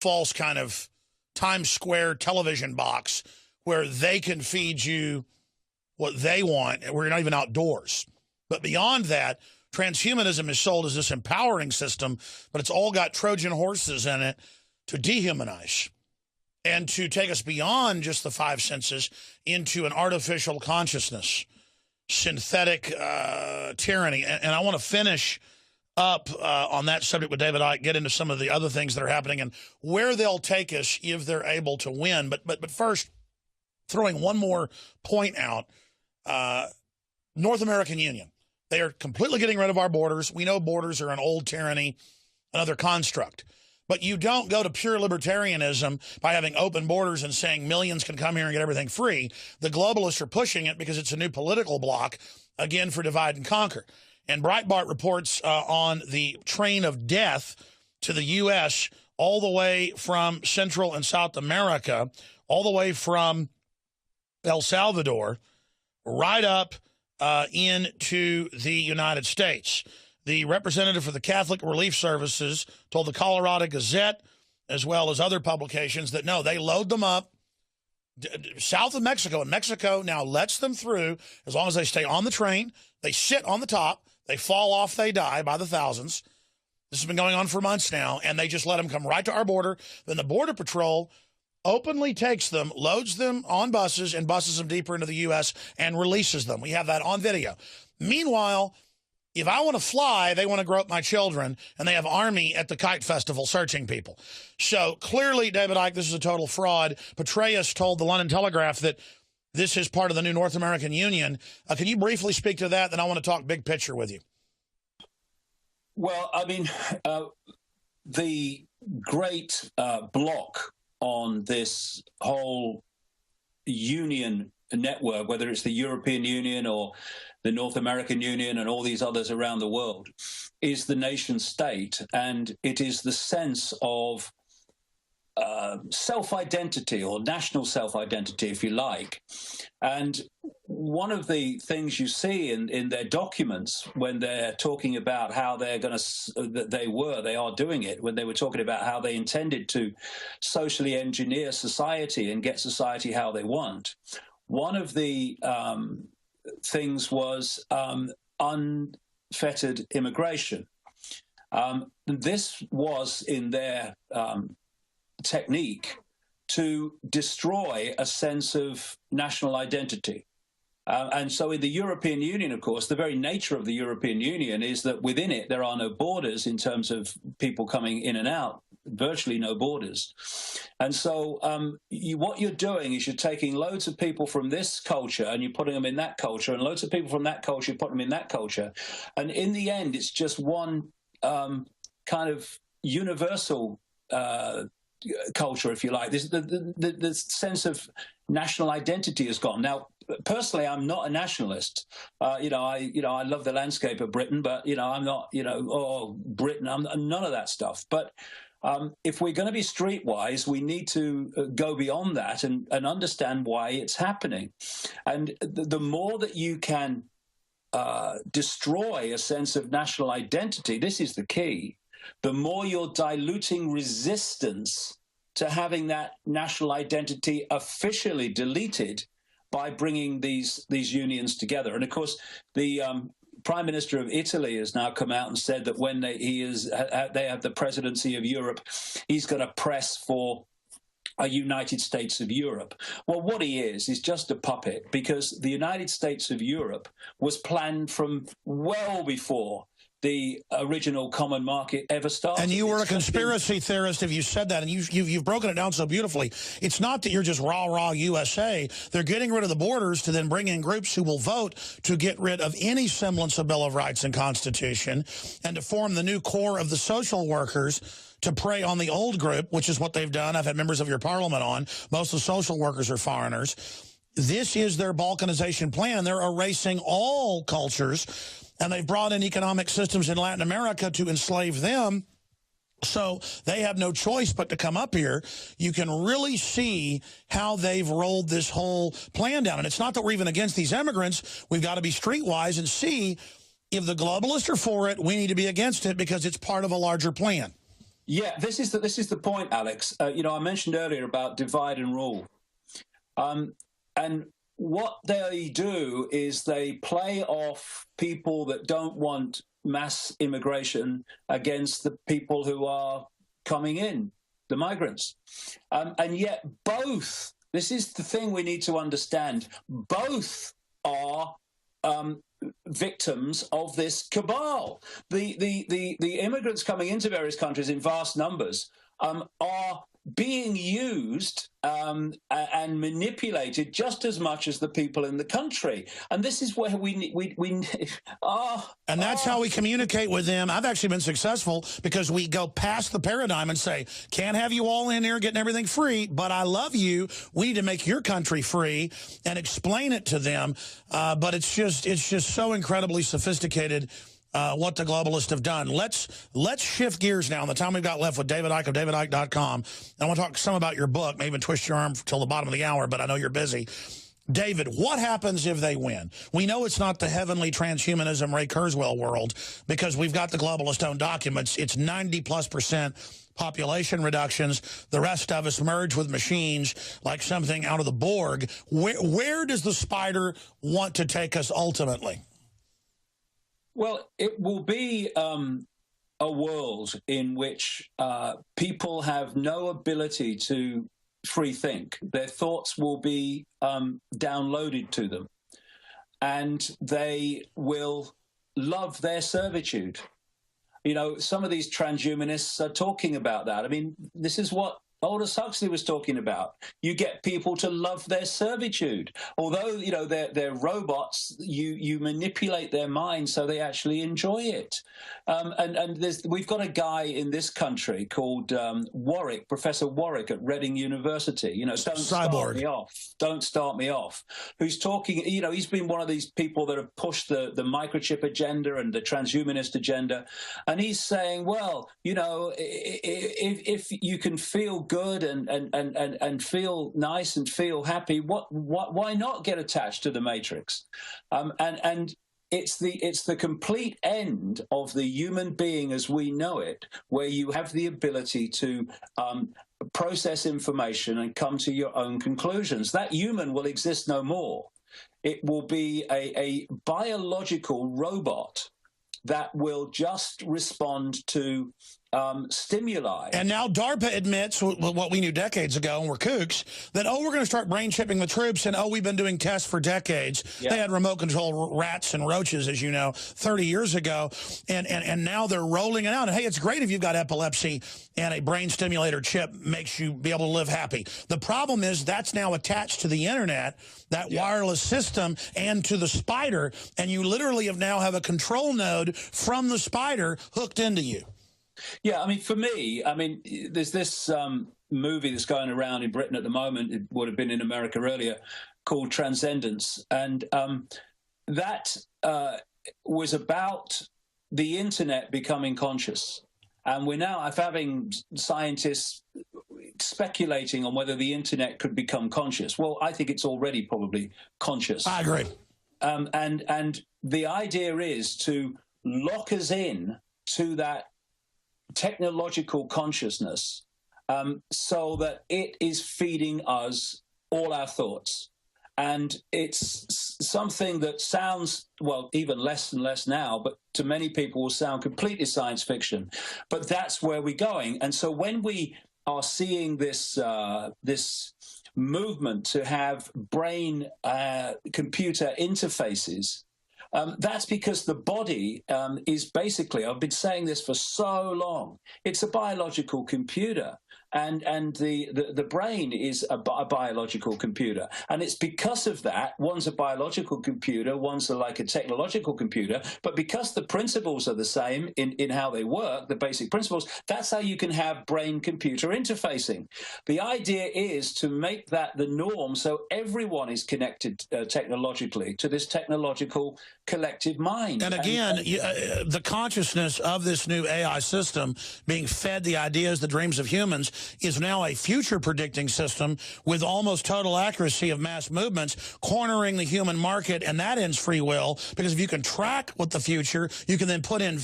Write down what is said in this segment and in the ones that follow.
false kind of Times Square television box where they can feed you what they want, where you're not even outdoors. But beyond that, transhumanism is sold as this empowering system, but it's all got Trojan horses in it to dehumanize and to take us beyond just the five senses into an artificial consciousness, synthetic tyranny. And I want to finish up on that subject with David Icke, get into some of the other things that are happening and where they'll take us if they're able to win. But first, throwing one more point out, North American Union. They are completely getting rid of our borders. We know borders are an old tyranny, another construct. But you don't go to pure libertarianism by having open borders and saying millions can come here and get everything free. The globalists are pushing it because it's a new political bloc, again, for divide and conquer. And Breitbart reports on the train of death to the U.S. all the way from Central and South America, all the way from El Salvador, right up into the United States. The representative for the Catholic Relief Services told the Colorado Gazette, as well as other publications, that no, they load them up south of Mexico, and Mexico now lets them through as long as they stay on the train. They sit on the top. They fall off. They die by the thousands. This has been going on for months now, and they just let them come right to our border. Then the Border Patrol openly takes them, loads them on buses, and buses them deeper into the U.S. and releases them. We have that on video. Meanwhile, if I want to fly, they want to grow up my children, and they have Army at the Kite Festival searching people. So clearly, David Icke, this is a total fraud. Petraeus told the London Telegraph that this is part of the new North American Union. Can you briefly speak to that? Then I want to talk big picture with you. Well, I mean, the great block on this whole union network, whether it's the European Union or the North American Union and all these others around the world, is the nation state. And it is the sense of self-identity, or national self-identity, if you like. And one of the things you see in their documents when they're talking about how they're going to, they are doing it, when they were talking about how they intended to socially engineer society and get society how they want, one of the things was unfettered immigration. This was in their technique to destroy a sense of national identity. And so in the European Union, of course, the very nature of the European Union is that within it, there are no borders in terms of people coming in and out, virtually no borders. And so what you're doing is you're taking loads of people from this culture and you're putting them in that culture, and loads of people from that culture, put them in that culture. And in the end, it's just one kind of universal culture, if you like. The sense of national identity has gone. Now, personally, I'm not a nationalist. I love the landscape of Britain, but I'm not. Britain. I'm none of that stuff. But if we're going to be streetwise, we need to go beyond that and understand why it's happening. And the more that you can destroy a sense of national identity, this is the key, the more you're diluting resistance to having that national identity officially deleted by bringing these unions together. And of course, the Prime Minister of Italy has now come out and said that when they have the presidency of Europe, he's going to press for a United States of Europe. Well, what he is just a puppet, because the United States of Europe was planned from well before the original common market ever started. And you were a conspiracy theorist if you said that, and you've broken it down so beautifully. It's not that you're just rah-rah USA. They're getting rid of the borders to then bring in groups who will vote to get rid of any semblance of Bill of Rights and Constitution, and to form the new core of the social workers to prey on the old group, which is what they've done. I've had members of your parliament on. Most of the social workers are foreigners. This is their balkanization plan. They're erasing all cultures, and they've brought in economic systems in Latin America to enslave them. So they have no choice but to come up here. You can really see how they've rolled this whole plan down. And it's not that we're even against these immigrants. We've got to be streetwise and see if the globalists are for it, we need to be against it because it's part of a larger plan. Yeah, this is the point, Alex. You know, I mentioned earlier about divide and rule, and what they do is they play off people that don't want mass immigration against the people who are coming in, the migrants, and yet both. This is the thing we need to understand. Both are victims of this cabal. The immigrants coming into various countries in vast numbers are being used and manipulated just as much as the people in the country. And this is where and that's how we communicate with them. I've actually been successful because we go past the paradigm and say, can't have you all in here getting everything free, but I love you. We need to make your country free, and explain it to them. But it's just so incredibly sophisticated. What the globalists have done. Let's shift gears now in the time we've got left with David Icke of davidicke.com. I want to talk some about your book, maybe even twist your arm till the bottom of the hour, but I know you're busy. David, what happens if they win? We know it's not the heavenly transhumanism Ray Kurzweil world, because we've got the globalist-owned documents. It's 90+% population reductions. The rest of us merge with machines like something out of the Borg. Where does the spider want to take us ultimately? Well, it will be a world in which people have no ability to free think. Their thoughts will be downloaded to them, and they will love their servitude. You know, some of these transhumanists are talking about that. I mean, this is what Aldous Huxley was talking about. You get people to love their servitude. Although, you know, they're robots, you manipulate their minds so they actually enjoy it. And we've got a guy in this country called Warwick, Professor Warwick at Reading University. You know, don't start me off. Who's talking, you know, he's been one of these people that have pushed the microchip agenda and the transhumanist agenda. And he's saying, well, you know, if you can feel good and feel nice and feel happy, why not get attached to the Matrix? And it's the complete end of the human being as we know it, where you have the ability to process information and come to your own conclusions. That human will exist no more. It will be a biological robot that will just respond to stimuli. And now DARPA admits what we knew decades ago, and we're kooks, that, oh, we're going to start brain chipping the troops, and, oh, we've been doing tests for decades. Yeah. They had remote control rats and roaches, as you know, 30 years ago, and now they're rolling it out. And, hey, it's great if you've got epilepsy and a brain stimulator chip makes you be able to live happy. The problem is that's now attached to the internet, that wireless system, and to the spider, and you literally now have a control node from the spider hooked into you. Yeah, I mean, for me, I mean, there's this movie that's going around in Britain at the moment, it would have been in America earlier, called Transcendence. And that was about the internet becoming conscious. And we're now having scientists speculating on whether the internet could become conscious. Well, I think it's already probably conscious. I agree. And the idea is to lock us in to that technological consciousness so that it is feeding us all our thoughts. And it's something that sounds, well, even less and less now, but to many people will sound completely science fiction. But that's where we're going. And so when we are seeing this this movement to have brain-computer interfaces, that's because the body is basically, I've been saying this for so long, it's a biological computer. And the brain is a biological computer. And it's because of that, one's a biological computer, one's like a technological computer, but because the principles are the same in how they work, the basic principles, that's how you can have brain-computer interfacing. The idea is to make that the norm so everyone is connected technologically to this technological collective mind. And again, the consciousness of this new AI system being fed the ideas, the dreams of humans, is now a future predicting system with almost total accuracy of mass movements, cornering the human market, and that ends free will, because if you can track what the future, you can then put in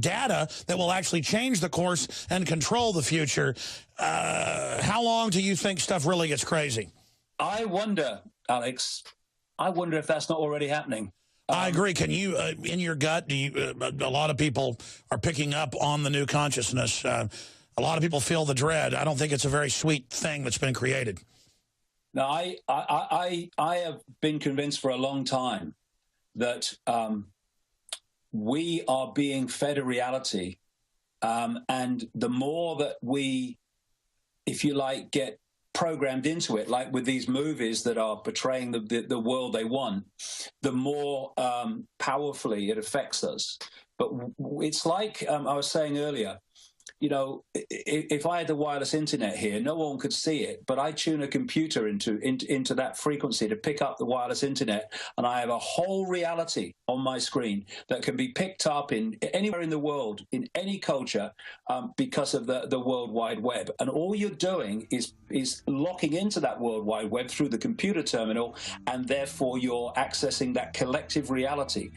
data that will actually change the course and control the future. How long do you think stuff really gets crazy? I wonder, Alex, I wonder if that's not already happening. I agree. Can you, in your gut, do you, a lot of people are picking up on the new consciousness. A lot of people feel the dread. I don't think it's a very sweet thing that's been created. No, I have been convinced for a long time that we are being fed a reality. And the more that we, if you like, get programmed into it, like with these movies that are portraying the world they want, the more powerfully it affects us. But it's like I was saying earlier, you know, if I had the wireless internet here, no one could see it, but I tune a computer into that frequency to pick up the wireless internet, and I have a whole reality on my screen that can be picked up in anywhere in the world, in any culture, because of the World Wide Web. And all you're doing is locking into that World Wide Web through the computer terminal, and therefore you're accessing that collective reality.